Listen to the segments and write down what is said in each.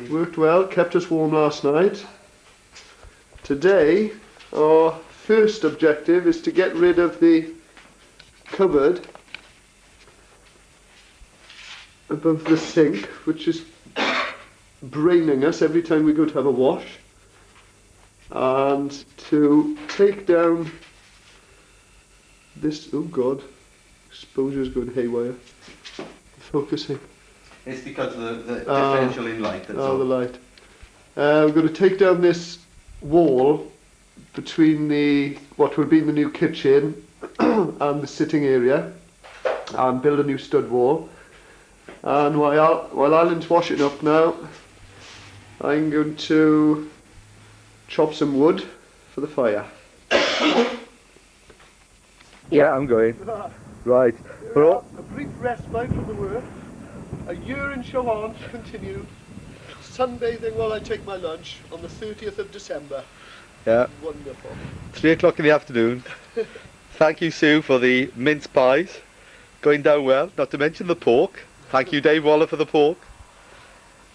Worked well, kept us warm last night. Today, our first objective is to get rid of the cupboard above the sink, which is braining us every time we go to have a wash, and to take down this, oh god, exposure's going haywire, focusing. It's because of the differential in light. That's all. The light. We're going to take down this wall between what would be the new kitchen and the sitting area, and build a new stud wall. And while Alan's washing up now, I'm going to chop some wood for the fire. Yeah, I'm going. Right. A brief respite from the work. A year in Chauhan to continue. Sunbathing while I take my lunch on the 30th of December. Yeah. Wonderful. 3 o'clock in the afternoon. Thank you, Sue, for the mince pies. Going down well, not to mention the pork. Thank you, Dave Waller, for the pork.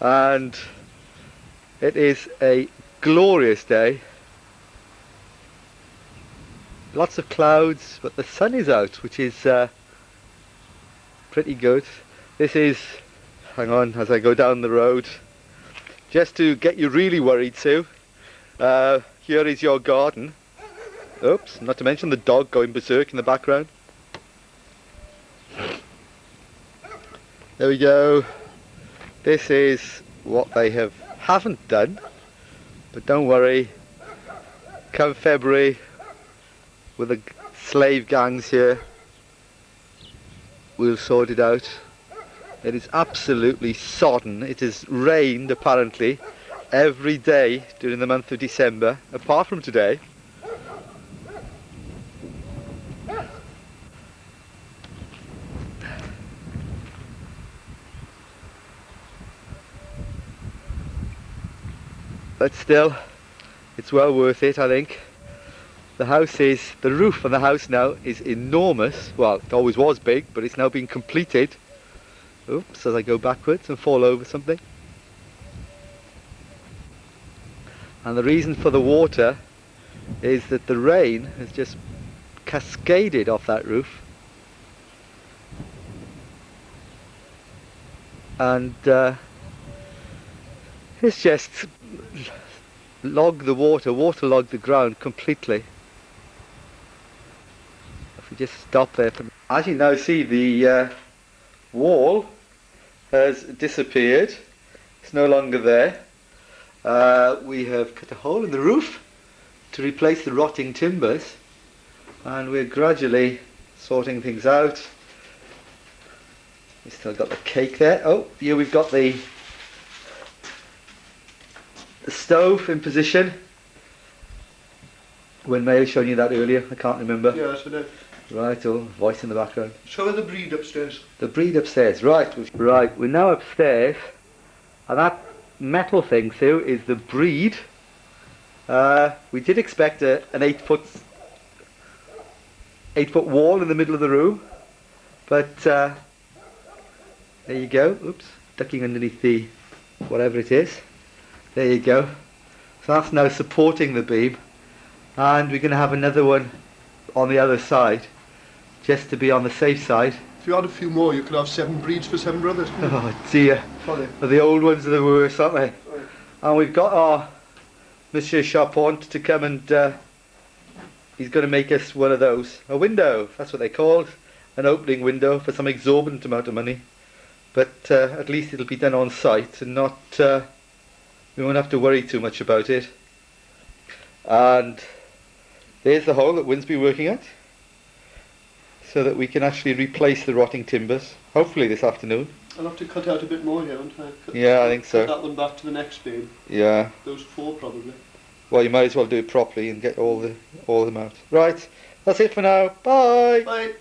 And it is a glorious day. Lots of clouds, but the sun is out, which is pretty good. This is, hang on as I go down the road, just to get you really worried, Sue. Here is your garden. Oops, not to mention the dog going berserk in the background. There we go. This is what they haven't done, but don't worry. Come February, with the slave gangs here, we'll sort it out. It is absolutely sodden. It has rained apparently every day during the month of December, apart from today. But still, it's well worth it, I think. The roof on the house now is enormous. Well, it always was big, but it's now been completed. Oops, as I go backwards and fall over something. And the reason for the water is that the rain has just cascaded off that roof. And it's just waterlogged the ground completely. If we just stop there. As you now see, the wall has disappeared. It's no longer there. We have cut a hole in the roof to replace the rotting timbers, and we're gradually sorting things out. We still got the cake there. Oh, here we've got the stove in position. When May showed you that earlier, I can't remember. Yes, I did. Right, oh, voice in the background. Show her the breed upstairs. The breed upstairs, right. Right, we're now upstairs, and that metal thing, Sue, is the breed. We did expect an 8-foot wall in the middle of the room, but there you go. Oops, ducking underneath the whatever it is. There you go. So that's now supporting the beam, and we're going to have another one on the other side, just to be on the safe side. If you had a few more, you could have 7 breeds for 7 brothers. Oh dear. Sorry. The old ones are the worst, aren't they? Sorry. And we've got our Monsieur Charpent to come and he's going to make us one of those. A window, that's what they called. An opening window for some exorbitant amount of money. But at least it'll be done on site and not, we won't have to worry too much about it. And there's the hole that Wynn's been working at, so that we can actually replace the rotting timbers, hopefully this afternoon. I'll have to cut out a bit more here, won't I? Yeah, I think so. Cut that one back to the next beam. Yeah. Those 4 probably. Well, you might as well do it properly and get all of them out. Right, that's it for now. Bye. Bye.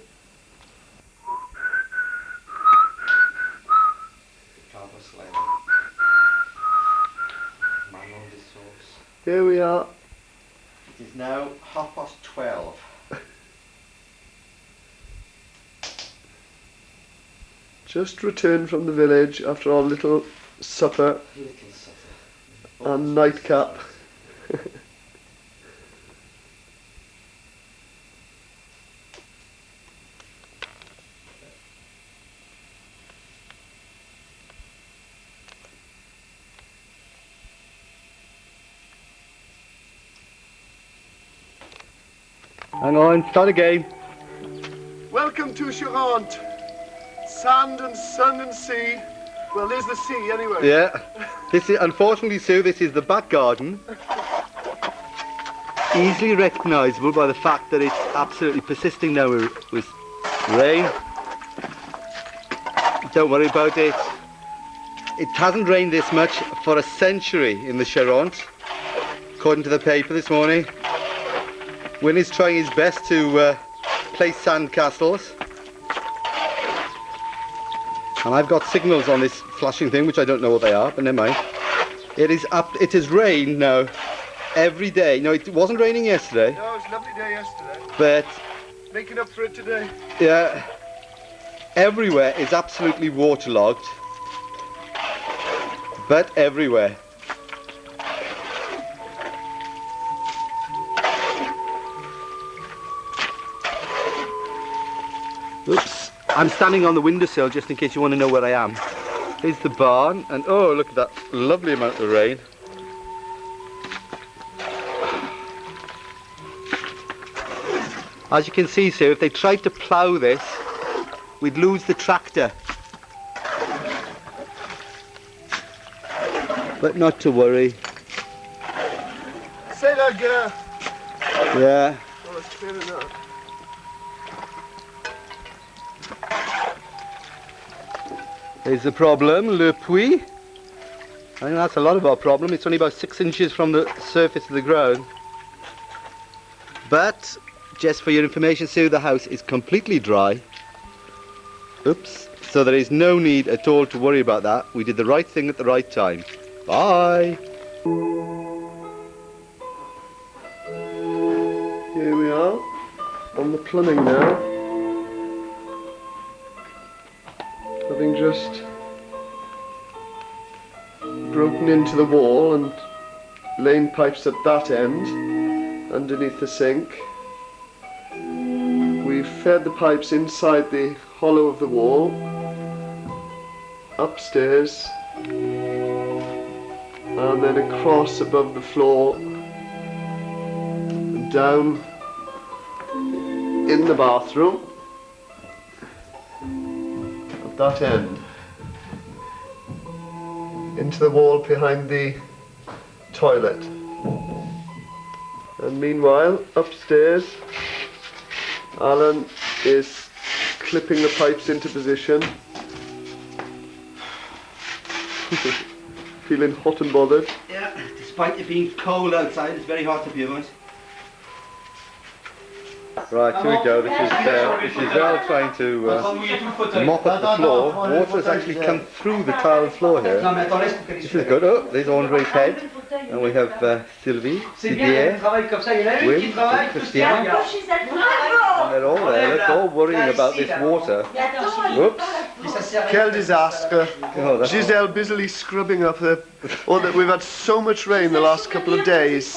Here we are. It is now 12:30. Just returned from the village after our little supper and nightcap. Hang on, start again. Welcome to Charente. Sand and sun and sea. Well, there's the sea anyway. Yeah. This is, unfortunately, Sue, this is the back garden. Easily recognisable by the fact that it's absolutely persisting now with rain. Don't worry about it. It hasn't rained this much for a century in the Charente, according to the paper this morning. Winnie's trying his best to place sand castles. And I've got signals on this flashing thing, which I don't know what they are, but never mind. It has rained now every day. No, it wasn't raining yesterday. No, it was a lovely day yesterday. But making up for it today. yeah, everywhere is absolutely waterlogged. But everywhere. Oops, I'm standing on the windowsill just in case you want to know where I am. Here's the barn, and oh, look at that lovely amount of rain. As you can see, Sue, if they tried to plough this, we'd lose the tractor. But not to worry. Say that, girl. Yeah. Oh, it's clear enough. There's the problem, le puits. I think that's a lot of our problem. It's only about 6 inches from the surface of the ground. But, just for your information, Sue, the house is completely dry. Oops. So there is no need at all to worry about that. We did the right thing at the right time. Bye. Here we are, on the plumbing now. Having just broken into the wall and lain pipes at that end, underneath the sink. We've fed the pipes inside the hollow of the wall, upstairs, and then across above the floor, and down in the bathroom, at that end, into the wall behind the toilet. And meanwhile, upstairs, Alan is clipping the pipes into position. Feeling hot and bothered. Yeah, despite it being cold outside, it's very hot to be honest. Right, here we go. This is Giselle trying to mop up the floor. Water has actually come through the tiled floor here. This is good. Oh, there's Andre's head. And we have Sylvie, Didier, Wim, Christian. And they're all there. They're all worrying about this water. Whoops. Quel disaster. Oh, that's Giselle busily scrubbing up the... we've had so much rain the last couple of days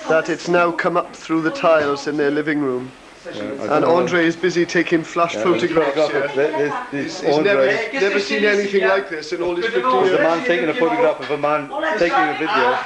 that it's now come up through the tiles in their living room. And Andre is busy taking flash photographs here. He's never seen anything like this in all his 50 There's years. a man taking a photograph of a man taking a video.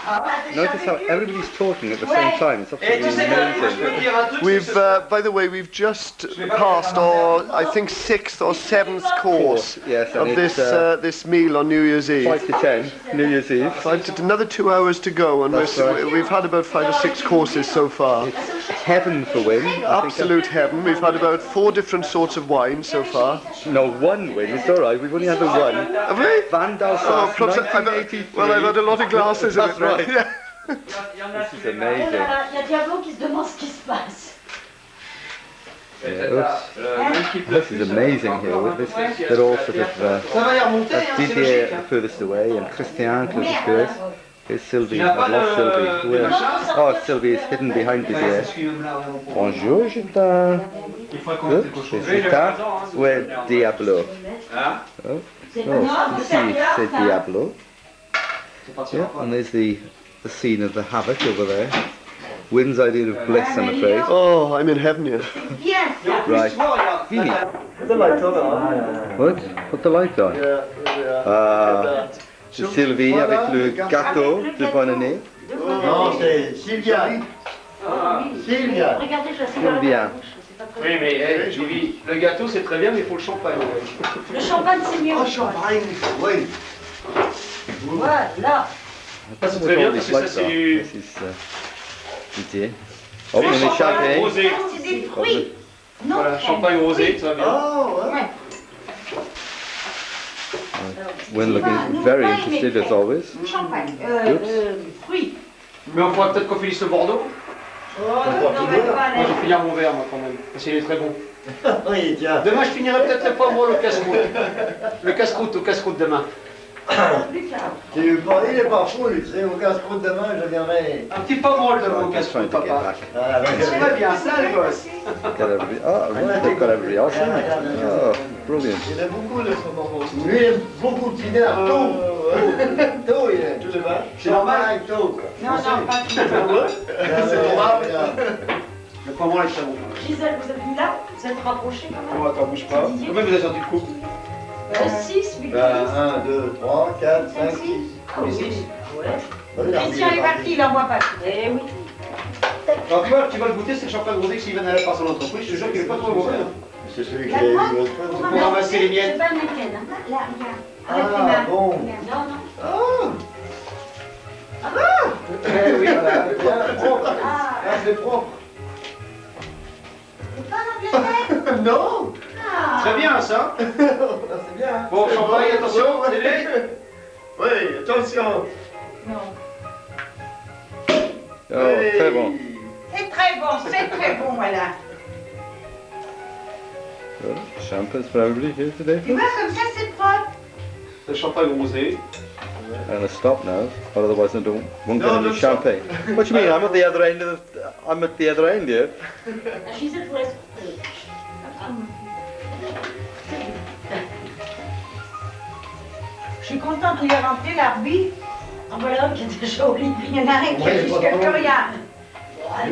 Notice how everybody's talking at the same time. It's absolutely amazing. We've, by the way, we've just passed our, I think, 6th or 7th course Yes, of and this it's, this meal on New Year's Eve. 5 to 10, New Year's Eve. Another 2 hours to go, and That's right. we've had about 5 or 6 courses so far. Heaven for Wim. Absolute heaven. We've had about 4 different sorts of wine so far. No, one Wim. It's all right. We've only had the one. Have we? Van Dalsace, 1983. Well, I've had a lot of glasses of That's it. Right. right. Yeah. This is amazing. Il y a Diablo qui se demande ce qui se passe. Yeah, this is amazing here. They're all sort of. That's Didier furthest away, and Christian closest to us. Here's Sylvie. I've lost Sylvie. Where? Oh, Sylvie is hidden behind Didier. Bonjour, Gita. C'est Gita. Where Diablo? Oh, ici c'est Diablo. Yeah, and there's the scene of the havoc over there. Wynn's idea of bliss, I'm afraid. Oh, I'm in heaven here. Bien ça. Right. Fini. Put the light on. What? Put the light on. Yeah, here we are. Ah, c'est Sylvie avec le gâteau de bonne année. Non, c'est Sylvia. Sylvia. Regardez, je la sais Bien. dans la bouche. C'est pas très Oui, mais hey, Vivi, le gâteau c'est très bien, mais il faut le champagne. Le champagne, c'est mieux. Oh, champagne, oui. Voilà. Ça c'est très bien, parce que ça c'est du This is idea. Open the champagne. rosé. C'est des fruits. Non, Voilà, champagne rosé, ça va bien. Oh, ouais. Ouais. Wynn looking very interested as always. Champagne. Fruits. Mais on pourra peut-être qu'on finisse le Bordeaux. Oh, non, mais pas Moi je vais aller. finir mon verre moi quand même, parce qu'il est très bon. Oui, tiens. Demain je finirai peut-être le poivre au casse-croûte. Le casse-croûte au casse-croûte demain. Plus tard. Il est pas fou, tu sais, au casse-croûte demain, je viendrai. Un petit poivre demain au I'm just trying casse-croûte to get papa. back. Ah, C'est très bien ça le gosse. Get everybody. Oh, right, they've got everybody else in it. Oh, brilliant. Il aime beaucoup le moment. Lui, il aime beaucoup de dîner à tôt. Tôt, il aime. Tous les matchs. C'est normal, tôt. Non, non, pas tout. C'est normal. Le poivre est très bon. Gisèle, vous êtes venu là? Vous êtes rapprochés quand même? Oh, attends, bouge pas. Combien vous avez sorti de coupe? 6, 8, 10. 1, 2, 3, 4, 5, 6. Ah oui. Ouais. Christian est parti, il n'envoie pas. Eh oui. Alors tu vas le goûter, c'est le champagne rosé que Sylvain allait par son entreprise, je te jure qu'il est pas trop mauvais. Hein. C'est celui que La j'ai eu droite, l'autre pour fois. Pour ramasser les miettes. C'est pas le Negret, hein. Là, regarde. Avec les Ah, mains. bon. Non, non. Eh oui, voilà. Bien, propre. Ah, Ah, c'est propre. c'est pas l'Angleterre. Non. Ah. Très bien ça. C'est bien. Bon, champagne, attention, télé. Oui, attention. Non. Oh, très bon. C'est très bon, voilà. Good. Champagne's for everybody here today. Tu vois, comme ça, c'est propre. Le champagne rosé. I'm gonna stop now, or otherwise I won't get No, any don't champagne. What do you mean? I'm at the other end of the. I'm at the other end here. La Gisèle, vous laisse. Je suis contente, il est rentré l'arbitre. En voilà un qui était joli. Il y en a un qui a dit que plus rien.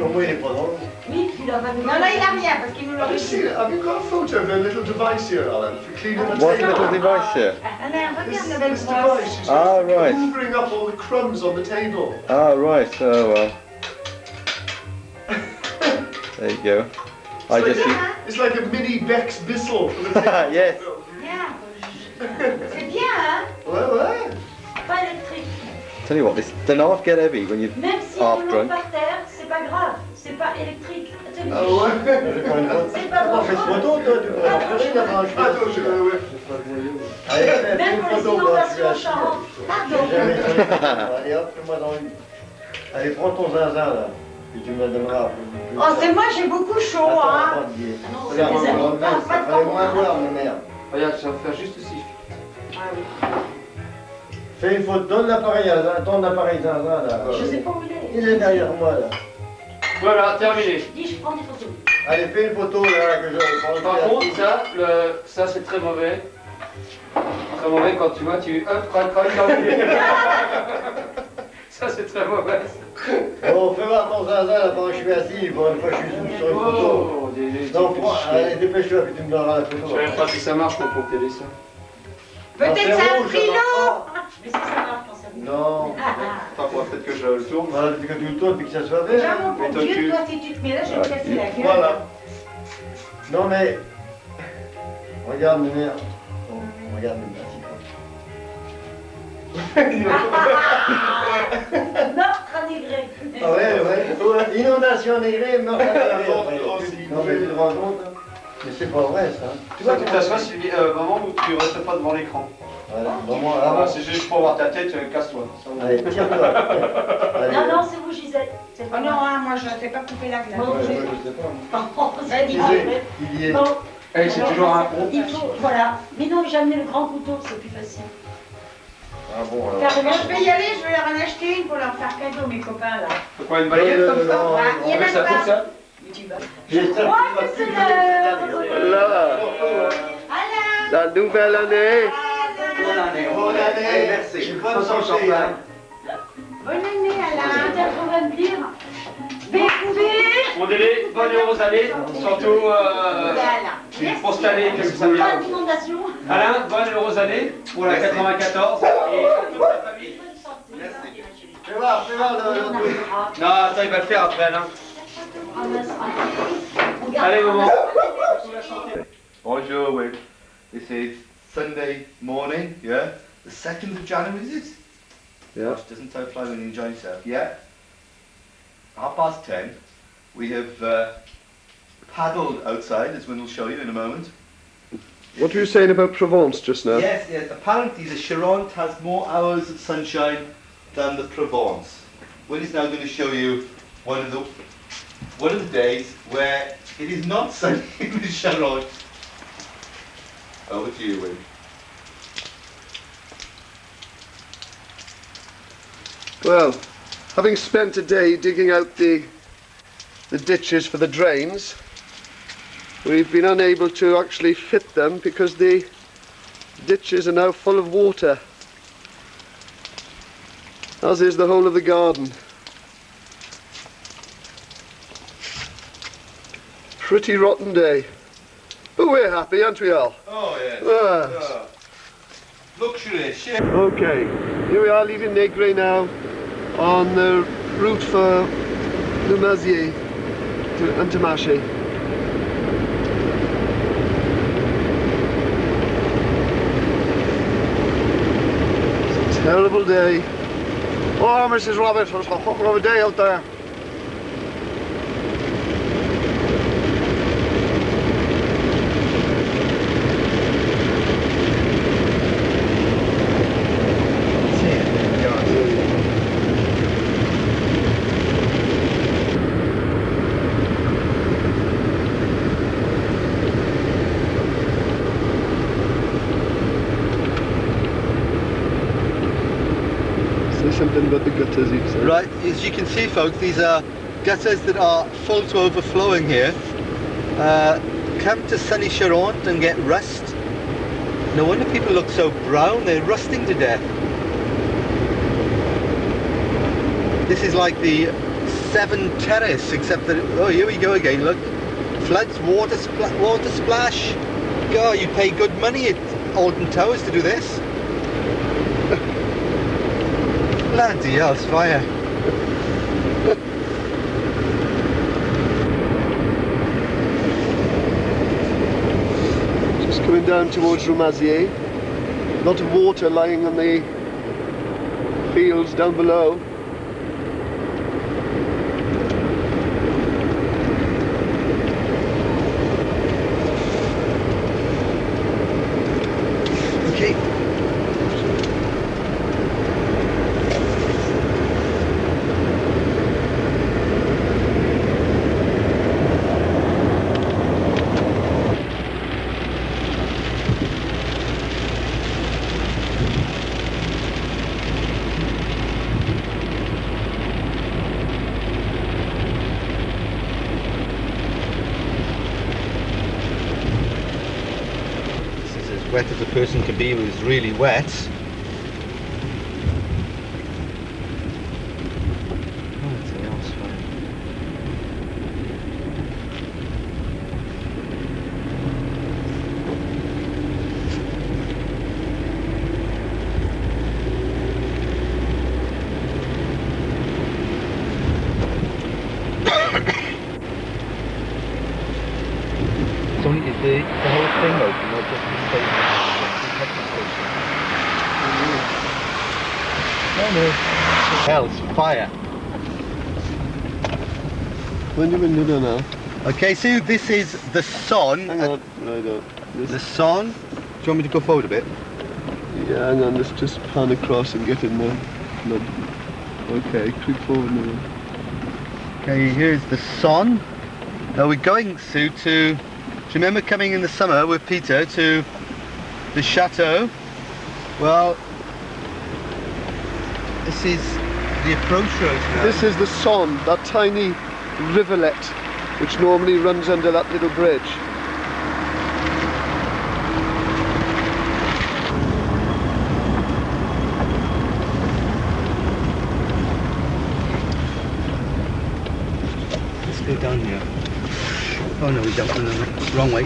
Au moins, il est pas drôle. Oui, il en va nous. Non, là, il a rien parce qu'il nous l'a Have you seen it? Have you got a photo of a little device here, Alan, for cleaning the What table? little device here? Alain, This, regarde la belle this brosse. device is Ah, right. hoovering up all the crumbs on the table. Ah, right. Oh well. There you go. I It's just. like, it's like a mini Bex Bissell for the table. Yes. Bien. C'est bien, hein? Ouais, ouais. Pas électrique. Tell you what, the knife get heavy when you Même si half on l'eau drunk. par terre, c'est pas grave. C'est pas électrique. Attends, Ah ouais. c'est pas On fait ce dangereux. photo, toi, tu peux rentrer là-bas. Attends, ouais. Allez, fais Même une pour les photo, moi, je suis inondations en assis. Charente. Pardon. Allez hop, fais-moi dans une. Allez, prends ton zinzin là. Et tu me la donneras. Oh, c'est moi, j'ai beaucoup chaud, Attends, hein. attends, Didier. Ah non, Regarde, c'est des amis. ça fallait moins voir, ma mère. Regarde, ça va faire juste ici. Ah oui. Fais une photo, donne l'appareil à ton appareil zinzin là. Je sais pas où il Il est derrière moi là. Voilà, terminé. Je dis, je prends des photos. Allez, fais une photo là que je Par contre, ça c'est très mauvais. Très mauvais quand tu vois, hop, crac, terminé. Ça c'est très mauvais. Bon, fais voir ton zinzin là pendant que je suis assis. Bon, une fois je suis sur une photo. Oh, des Donc, allez, dépêche-toi, puis tu me donneras la Je photo. sais même pas si ça marche pour télé ça. Peut-être c'est ça a rouge, pris ça l'eau. Mais si ça marche quand ça bouge. Non. Enfin, faudra peut-être que je le tourne. Voilà, depuis que tu le tournes, puis que ça soit vert. Déjà, mon Mais bon toi, Dieu, tu- toi, si tu te mets là, je vais me casser la gueule. Voilà. Non mais. Regarde mes mères. Oh, regarde mes mères. Meurtre à Negret. Ah ouais. Inondation Negret, meurtre à Negret. Non mais tu te rends compte hein. Mais c'est pas vrai ça. Tu vois, tu t'assois, Sylvie, maman, ou tu restes pas devant l'écran. Voilà, vraiment, Voilà, avant. c'est juste pour voir ta tête, casse-toi. Allez, tire-toi. Allez. Non, non, c'est vous, Gisèle. C'est Oh pas non, hein, moi je ne sais pas couper la glace. Bon, Ouais, c'est- ouais, je sais pas. Ça dit Disais, il y est. Bon, Eh, c'est toujours un con. il faut, voilà. Mais non, j'ai amené le grand couteau, c'est plus facile. Ah bon alors. Carrément, Je vais y aller, je vais leur en acheter une pour leur faire cadeau, mes copains là. Faut quoi, une balayette comme ça? Non, Il y en a Ça pas. coûte ça? Mais tu vas. J'espère Oh, que que tu c'est vas l'heure. Là, Alain. la nouvelle année. Bonne année. Merci. Bonne santé. Hein. Bonne année, Alain. Peut-être qu'on va me dire. Bécoubé. Bon délai, bonne et heureuse année. Surtout, Voilà. pour cette année, qu'est-ce que ça veut Pas dire? de inondation. Alain, bonne et heureuse année pour la 94 et à toute la famille. Fais voir le truc. Non, attends, il va le faire après, Alain. Allez, maman. Bonjour, Wim. This is Sunday morning, yeah? The 2nd of January, is it? Yeah. Gosh, doesn't time fly when you enjoy yourself? Yeah. 10:30. We have paddled outside, as Wim will show you in a moment. What were you saying about Provence just now? Yes, yes. Apparently the Charente has more hours of sunshine than the Provence. Wim is now going to show you one of the days where it is not sunny in the Charente. Over to you, Wim. Well, having spent a day digging out the ditches for the drains, we've been unable to actually fit them because the ditches are now full of water, as is the whole of the garden. Pretty rotten day, but we're happy, aren't we all? Oh yes. Ah. Luxurious. Yeah. Okay, here we are leaving Negret now on the route for Le Mazier to Antamaché. It's a terrible day. Oh, Mrs. Roberts, it's a fucking of a day out there. Say something about the gutters, you said. Right, as you can see, folks, these are gutters that are full to overflowing here. Come to sunny Charente and get rust. No wonder people look so brown, they're rusting to death. This is like the Severn Terrace, except that, oh, here we go again, look. Floods, water splash. God, you pay good money at Alton Towers to do this. Bloody hell, it's fire. Just coming down towards Roumazier. A lot of water lying on the fields down below. Okay. This is as wet as a person can be when it's really wet. Bloody hell, it's fine. It's only is the whole thing open, not just the station. No. Hell, it's fire. When you been doing now? Okay, so this is the Son. Hang on, right on. The Son. Do you want me to go forward a bit? Yeah, hang on, let's just pan across and get in the flood. Okay, creep forward now. Okay, here's the Son. Now we're going, Sue, to... Do you remember coming in the summer with Peter to the chateau? Well, this is the approach road now. This is the Son, that tiny rivulet which normally runs under that little bridge. down here. Oh no, we jumped in the wrong way.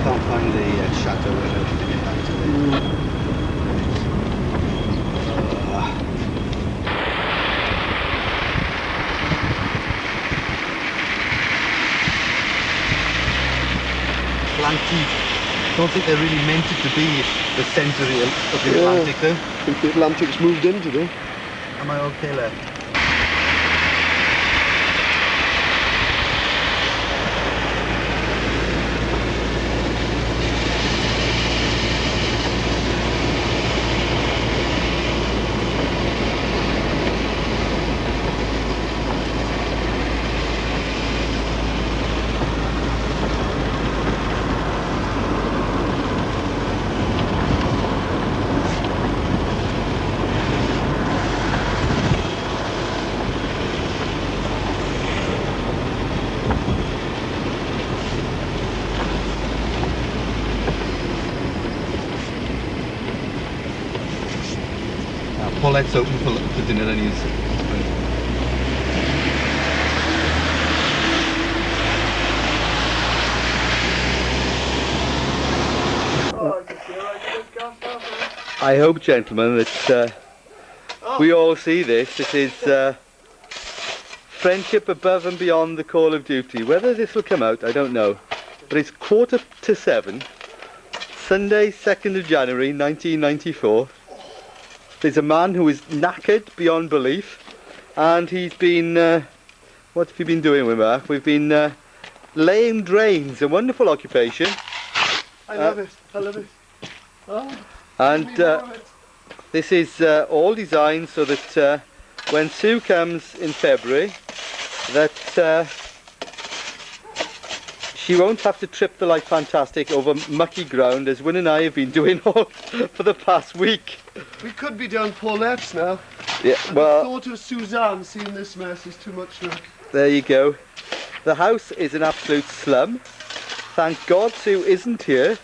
Can't find the shadow window to get back to it. I don't think they really meant it to be the centre of the Atlantic though. I think the Atlantic's moved in today. Am I okay there? Paulette's open for dinner and he's... I hope, gentlemen, that we all see this. This is friendship above and beyond the call of duty. Whether this will come out, I don't know. But it's 7:15, Sunday, 2nd of January, 1994. There's a man who is knackered beyond belief, and he's been, what have you been doing with Mark? We've been laying drains, a wonderful occupation. I love it, I love it. Oh, and give me more of it. this is all designed so that when Sue comes in February, that she won't have to trip the like fantastic over mucky ground as Wyn and I have been doing all for the past week. We could be down Paulette's now. Yeah, The thought of Suzanne seeing this mess is too much now. there you go. The house is an absolute slum. Thank God Sue isn't here,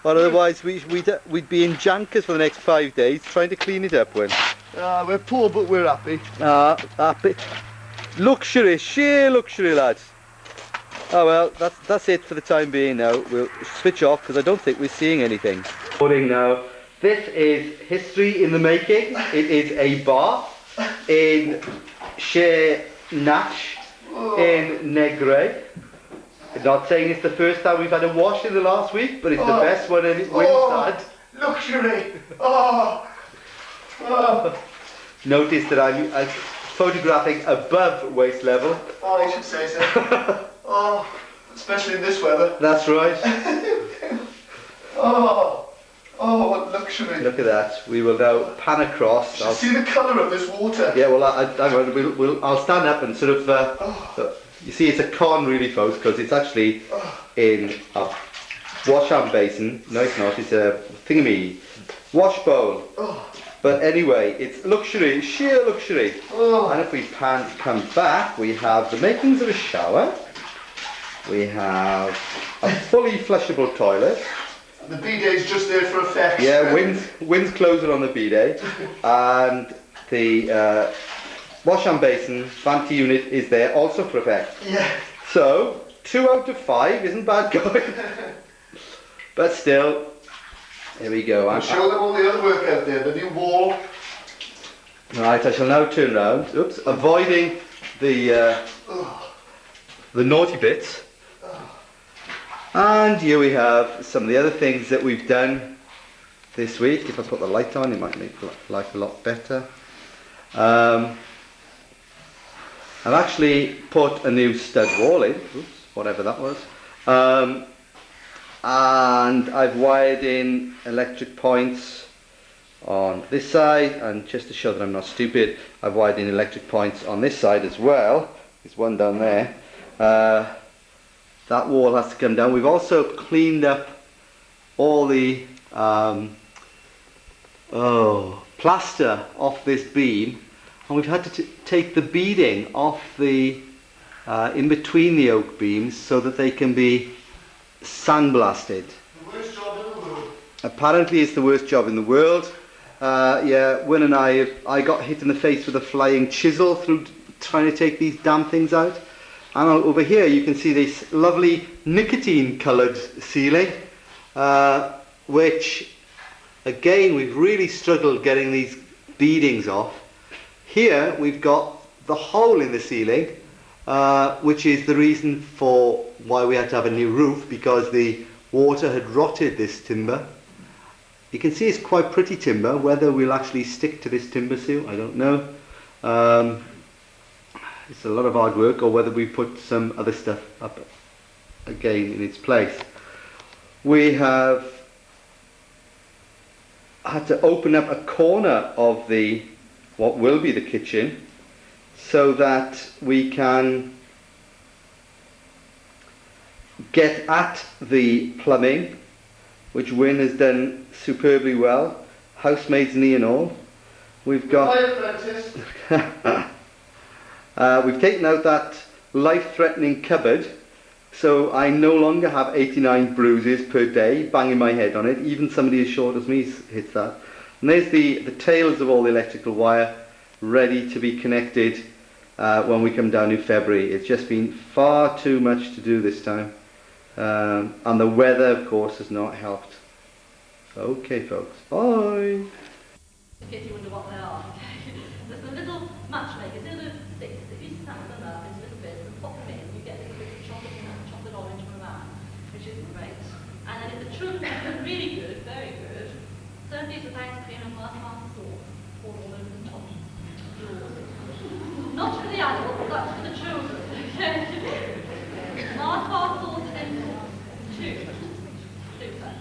or otherwise we'd be in jankers for the next 5 days trying to clean it up. We're poor but we're happy. Happy. Luxury, sheer luxury, lads. Oh well, that's it for the time being now. We'll switch off because I don't think we're seeing anything. Morning now. This is history in the making. It is a bar in Share Nash in Negret. I'm not saying it's the first time we've had a wash in the last week, but it's the best one Wyn's had. Luxury! Oh! Notice that I'm photographing above waist level. Oh, I should say so. Oh, especially in this weather. That's right. Oh, what luxury. Look at that. We will now pan across. You should see the colour of this water. Yeah, well, I'll stand up and sort of... you see, it's a con really, folks, because it's actually in a wash-hand basin. No, it's not. It's a thingamie wash bowl. But anyway, it's luxury, sheer luxury. And if we come back, we have the makings of a shower. We have a fully flushable toilet. The bidet's just there for effect. Yeah, Wyn's closing on the bidet. And the wash-hand basin, vanity unit is there also for effect. Yeah. So, 2 out of 5 isn't bad going. But still, here we go. I'll show them all the other work out there, the new wall. Right, I shall now turn round. Oops, avoiding the naughty bits. And here we have some of the other things that we've done this week. If I put the light on, it might make life a lot better. I've actually put a new stud wall in, oops, whatever that was. And I've wired in electric points on this side, and just to show that I'm not stupid, I've wired in electric points on this side as well. There's one down there. That wall has to come down. We've also cleaned up all the plaster off this beam. and we've had to take the beading off the in between the oak beams so that they can be sandblasted. The worst job in the world. Apparently it's the worst job in the world. Yeah, Wynne and I got hit in the face with a flying chisel through trying to take these damn things out. And over here you can see this lovely nicotine coloured ceiling, which again we've really struggled getting these beadings off. Here we've got the hole in the ceiling, which is the reason for why we had to have a new roof, because the water had rotted this timber. You can see it's quite pretty timber. Whether we'll actually stick to this timber seal, I don't know. It's a lot of hard work, or whether we put some other stuff up again in its place. We have had to open up a corner of the what will be the kitchen so that we can get at the plumbing, which Wynne has done superbly well, housemaid's knee and all. We've got we've taken out that life-threatening cupboard, so I no longer have 89 bruises per day banging my head on it. Even somebody as short as me hits that. And there's the tails of all the electrical wire ready to be connected when we come down in February. It's just been far too much to do this time. And the weather, of course, has not helped. Okay, folks, bye. In case you wonder what they are, there's a little matchmakers, they're little sticks that you snap them up into little bits and pop them in, you get a little bit of chocolate orange from around, which is great. And then if the children are really good, very good, serve these with ice cream and marshmallow sauce all over the top. Not for the adults, that's for the children. Marshmallow sauce and two. Super.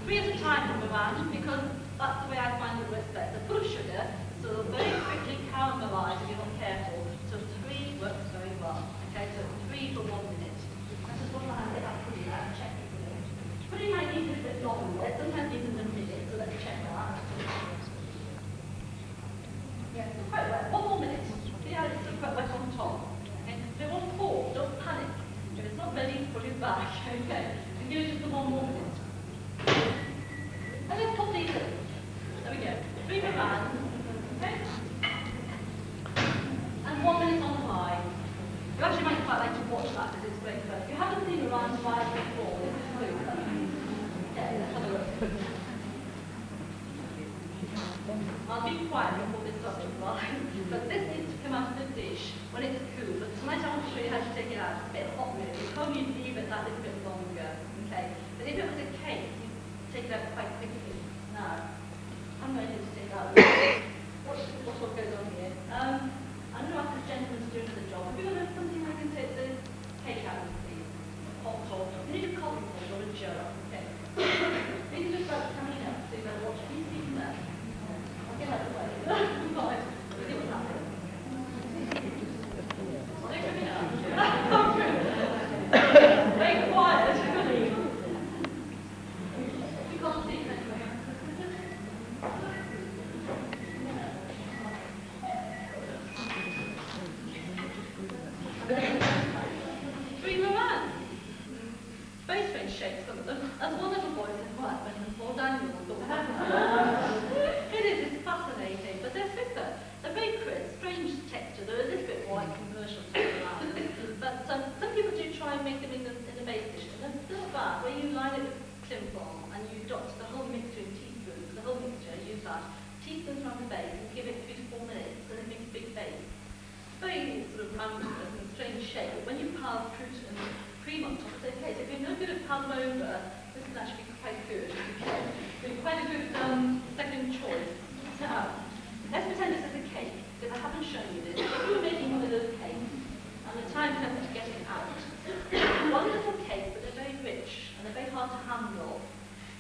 Three at a time from around, because that's the way I find it works best. A full of sugar, so they'll very quickly caramelise if you're not careful. So 3 works very well. Okay, so 3 for 1 minute. That's just one I get that pudding out and check the pudding. Pudding might need a bit longer, sometimes even a minute, so let's check that. Yeah, it's quite wet. 1 more minute. See how it's still quite wet on top. Okay, if it won't pour, don't panic. If it's not ready, put it back. Okay, and give it just the 1 more minute. And let's pop these in. There we go. 3 per man. Okay? And 1 minute on high. You actually might quite like to watch that because it's great fun. If you haven't seen around fire before, this is super. Okay, let's have a look. I'll be quiet before this doesn't fly. But this needs to come out of the dish when it's cool. But tonight I want to show you how to take it out. It's a bit hot really. It's probably leave it that little bit longer. Okay? But if it was a cake, take it out quite quickly. Now, I'm going to take out what goes on here. I'm going to ask this gentleman to do another job. Have you got something I can take the cake out of, please? Hot pot. You need a coffee pot or a jar. Okay. You can just start coming up so you better watch. Can you see from there? I'll get out of the way. Right. Let's see what's happening. They're coming up. Very quiet. Very strange shapes, some of them. As one little boy said, well, I went and fall down your door. It is, it's fascinating, but they're super. They're very crisp, strange texture. They're a little bit more like commercial texture. But some people do try and make them in a bake dish, and they're not bad. Where you line it with cling film and you dot the whole mixture in teaspoons, the whole mixture, use that. Teaspoons around the base and give it 3 to 4 minutes, and it makes a big base. Very sort of mountainous and strange shape, but when you pile fruit and cream on top, it's okay. So if you're no good at powder over, this is actually quite good. Okay? So quite a good second choice. Now, let's pretend this is a cake, because I haven't shown you this. If you were making one of those cakes, and the time comes to get it out, wonderful cakes, but they're very rich, and they're very hard to handle.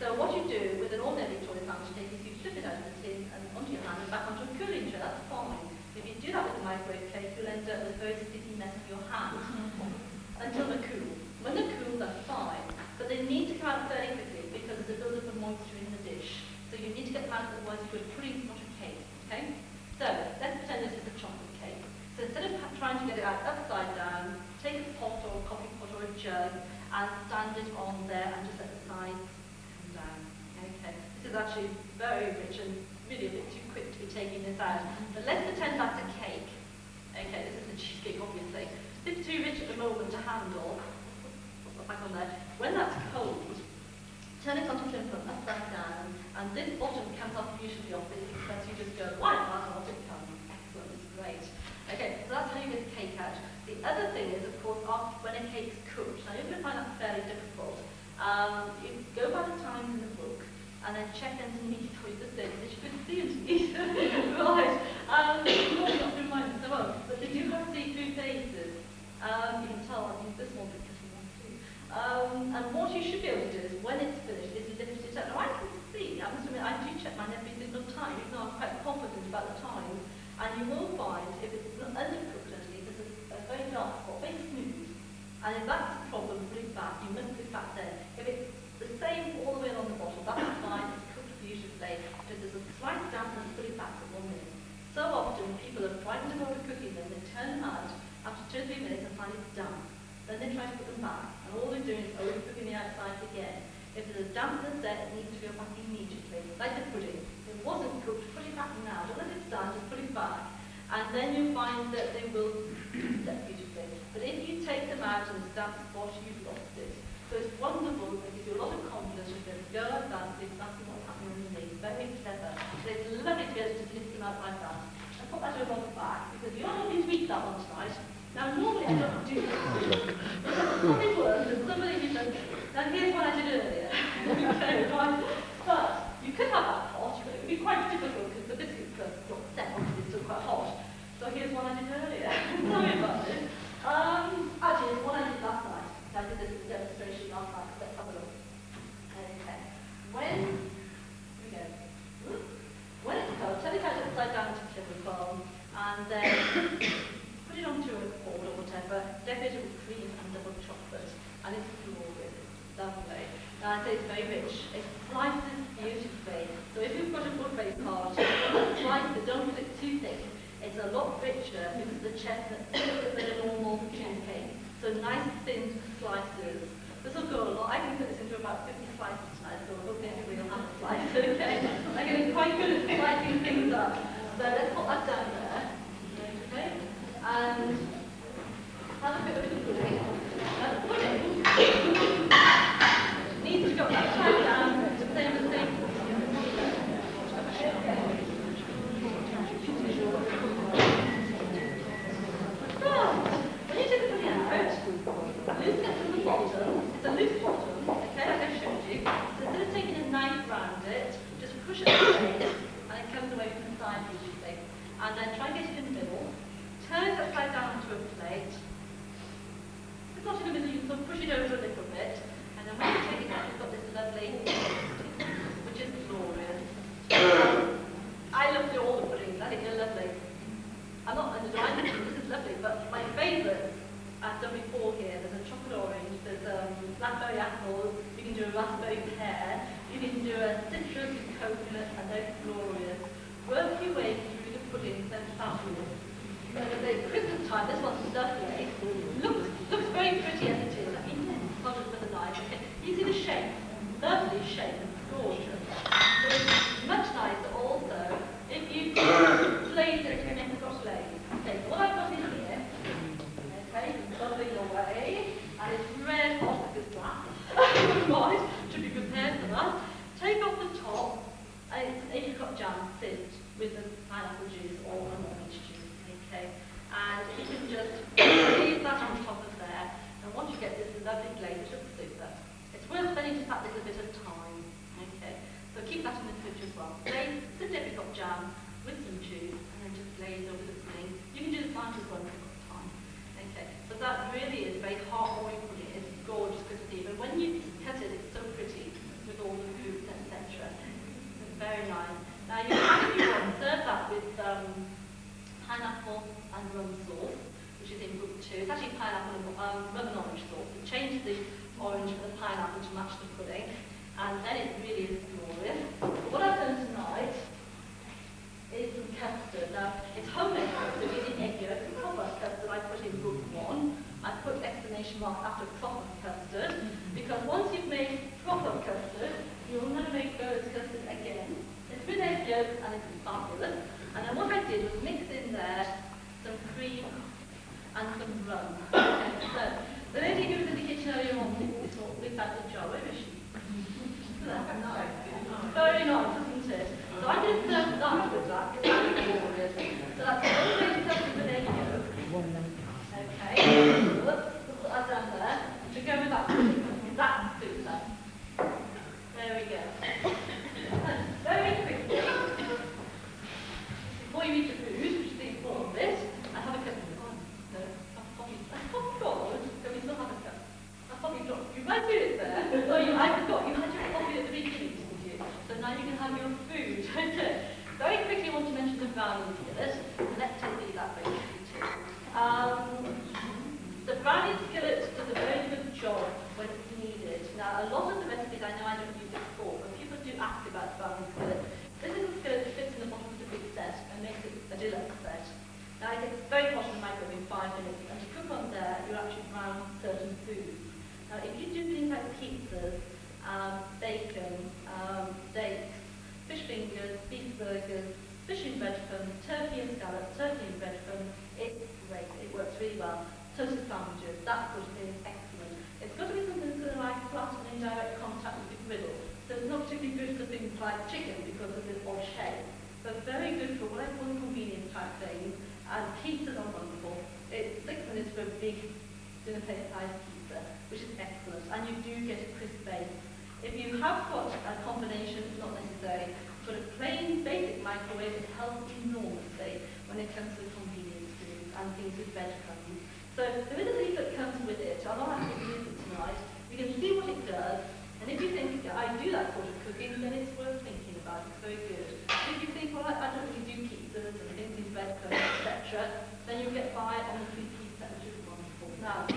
So what you do with an ordinary toy sandwich cake is you slip it out of the tin and onto your hand and back onto a cooling tray. That's fine. If you do that with a microwave cake, you'll end up with a very sticky mess of your hand. Until they're cool. When they're cool, they're fine. But they need to come out fairly quickly because there's a build-up of moisture in the dish. So you need to get them out, otherwise you're putting too much cake. Okay? So, let's pretend this is taking this out. But let's pretend that's a cake. Okay, this isn't a cheesecake, obviously. It's too rich at the moment to handle. Put that back on there. When that's cold, turn it onto thin front, upside down, and this bottom comes off usually off this because you just go, right, that's how it comes. Excellent, it's great. Okay, so that's how you get the cake out. The other thing is, of course, after when a cake's cooked. Now you're going to find that fairly difficult. You go by the times in the book, and then check underneath with the thing that you can see underneath. Right. Not in mind so well, but they do have see-through faces. You can tell I use this one because you want to. And what you should be able to do is, when it's finished, is lift it up. Now I can see, I must admit, I do check mine every single time, even though I'm quite confident about the time. And you will find, if it's not undercooked underneath, there's a very dark spot, very smooth. And if that's a problem, put it back. You must put it back there. If it's the same all the way along the bottom, that's fine. It's cooked beautifully. But if there's a slight dampness, put it back for 1 minute. So often, people are frightened of overcooking them. They turn them out after 2 or 3 minutes and find it's damp. Then they try to put them back, and all they're doing is overcooking the outside again. If there's a dampness there, it needs to go back immediately. Like the pudding. If it wasn't cooked, put it back now. Don't let it stand, just put it back. And then you'll find that they will set beautifully. But if you take them out and it's damp spot, you've lost it. So it's wonderful, it gives you a lot of confidence. You can go like that and see exactly what's happening underneath. Very clever. So it's lovely to be able to just lift them out like that. And put that over on the back, because you're not going to eat that one tonight. Now, normally I don't do this. It's probably worse than somebody who said, now here's what I did earlier. Okay, right? But you could have that hot, but it would be quite difficult because the biscuits are not set, obviously it's still quite hot. So here's what I did earlier. Sorry about this. Actually, it's what I did last night. I did this demonstration last night. Let's have a look. Okay. Here we go. When it's cold, turn it out upside down to the foam, and then put it onto a board or whatever, decorate it with cream and double chocolate, and it's glorious. It's lovely. Now I say it's very rich. It slices beautifully. So if you've got a buffet party, slice it, don't put it too thick. It's a lot richer because the chestnut thicker than a normal cheesecake. So nice thin slices. This will go a lot. I can put this into about 50 slices tonight, so hopefully everybody will have a slice, okay? I'm getting quite good at slicing things up. So let's put that down there. Okay? And have a bit of the pudding. The pudding needs to go upside down, the same. When you take the pudding out, loosen it from the bottom. It's a loose bottom, okay, like I showed you. So instead of taking a knife around it, just push it away, and it comes away from the side beautifully. And then try and get it in the middle. Turn it upside down onto a plate. If it's not in the middle, you can sort of push it over a little bit. And then when you take it out, you've got this lovely, which is glorious. I love all the puddings. I think they're lovely. I'm not under the this is lovely, but my favourites I've done before here. There's a chocolate orange, there's blackberry apple, you can do a raspberry pear, you can do a citrus coconut, and they're glorious. Work your way through the puddings and fabulous. So at Christmas time, this one's lovely. Looks very pretty as it is. I mean, it's not just with a knife. You see the shape, lovely shape, gorgeous. But it's much nicer also if you glaze it to make it glaze. Okay, so what I've got in here, okay, bubbling away, and it's red hot because that. Right, should be prepared for that. Take off the top, and it's an apricot jam sipped with the pineapple juice or an orange juice, okay? And you can just leave that on top of there, and once you get this lovely glaze, it looks super. It's worth spending just that little bit of time, okay? So keep that in the fridge as well. Glaze the apricot jam with some juice, and then just glaze over the pudding. You can do the plant as well if you've got time, okay? But that really is very heartwarming pudding. It's gorgeous, crispy, but when you cut it, it's so pretty with all the fruits, etc. It's very nice. Now you can, if you want, serve that with pineapple and rum sauce, which is in book 2. It's actually pineapple and rum and orange sauce. You change the orange for the pineapple to match the pudding, and then it really is glorious. But what I've done tonight is some custard. Now, it's homemade custard using egg yolk. The proper custard I put in book 1. I put exclamation mark after proper custard, because once you've made proper custard, you'll never make Bert's custard again. It's with egg yolk and it's fabulous. cream and some rum. Okay, so, the lady who was in the kitchen earlier on this out the jar, where is she? Very nice, isn't it? So I'm going to serve that with that, because that's glorious. So that's the only way to serve it, there you go. Okay, let's put that down there. To go with that, that's super. There we go. Very quickly, before you eat the food, which is the important bit, I have a cup of I've probably got, so we still have a cup. I've probably got, you might do it there. Oh, I forgot, you had your coffee at the beginning, didn't you? So now you can have your food. Okay. Very quickly, I want to mention the brownie skillet. Let's do that very quickly too. The brownie skillet does a very good job when it's needed. Now, a lot of the recipes, I know I don't use it for, but people do ask about the brownie skillet. This is a skillet that fits in the bottom of the big set and makes it a deluxe set. Now, it gets very hot in the microwave in 5 minutes, and to cook on there, you actually brown certain foods. Now, if you do things like pizzas, bacon, steaks, fish fingers, beef burgers, fish in breadcrumbs, turkey and scallops, turkey in breadcrumbs, it's great. It works really well. Toasted sandwiches, that sort of thing is excellent. It's got to be something that's going to like flat and indirect contact with the griddle. So it's not particularly good for things like chicken because of this odd shape. But very good for what I call convenience type things. And pizzas are wonderful. It's 6 minutes for a big dinner plate sized pizza, which is excellent. And you do get a crisp base. If you have got a combination, it's not necessary, but a plain basic microwave, it helps enormously when it comes to convenience foods and things with breadcrumbs. So there is a leaflet that comes with it. I'm not actually going to use it tonight. You can see what it does, and if you think, yeah, I do that sort of cooking, then it's worth thinking about. It's very good. If you think, well, I don't really do pizzas and things with breadcrumbs, etc., then you'll get by on the 3-piece set, which is wonderful. Now,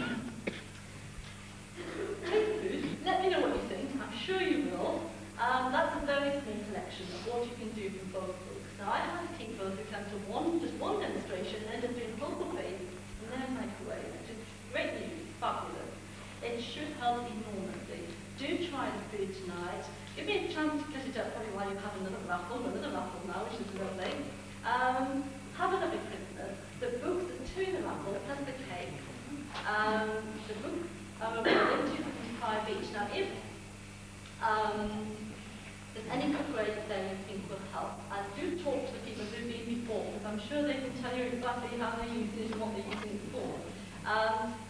taste food. Let me know what you think. I'm sure you will. That's a very small collection of what you can do from both books. Now, I have to keep both down to just one demonstration, and end up doing local plates and then microwave, which is great news, fabulous. It should help enormously. Do try the food tonight. Give me a chance to cut it up probably while you have another raffle now, which is lovely. Have a lovely Christmas. The books, there's 2 in the raffle, plus the cake. The books are awarded £2.75 each. Now, if there's any book grades there you think will help, and do talk to the people who've been before, because I'm sure they can tell you exactly how they're using it and what they're using it for.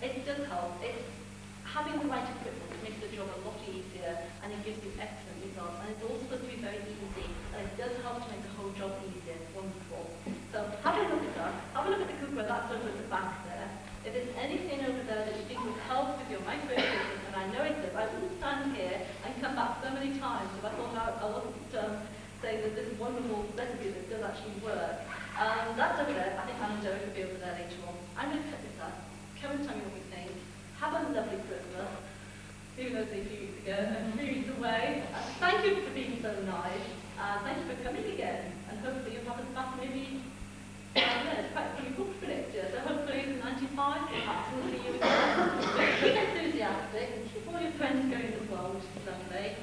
It does help. Having the right equipment makes the job a lot easier, and it gives you excellent results. And it's also supposed to be very easy, and it does help to make the whole job easier. It's wonderful. So have a look at that. Have a look at the cookware that's over at the back there. If there's anything over there that you think would help with your microwave business, and I know it does, I wouldn't stand here and come back so many times if I thought I wasn't saying that this wonderful recipe that does actually work. That's over there. I think Anna and Derek will be over there later on. I'm going to cut this up. Come and tell me what we think. Have a lovely Christmas, even though it's a few weeks ago, and 3 weeks away. Thank you for being so nice. Thank you for coming again, and hopefully you'll have us back maybe, it's quite pretty booked for next year, so hopefully in 95, perhaps we'll see you again. Keep enthusiastic, and keep all your friends going as well, which is lovely.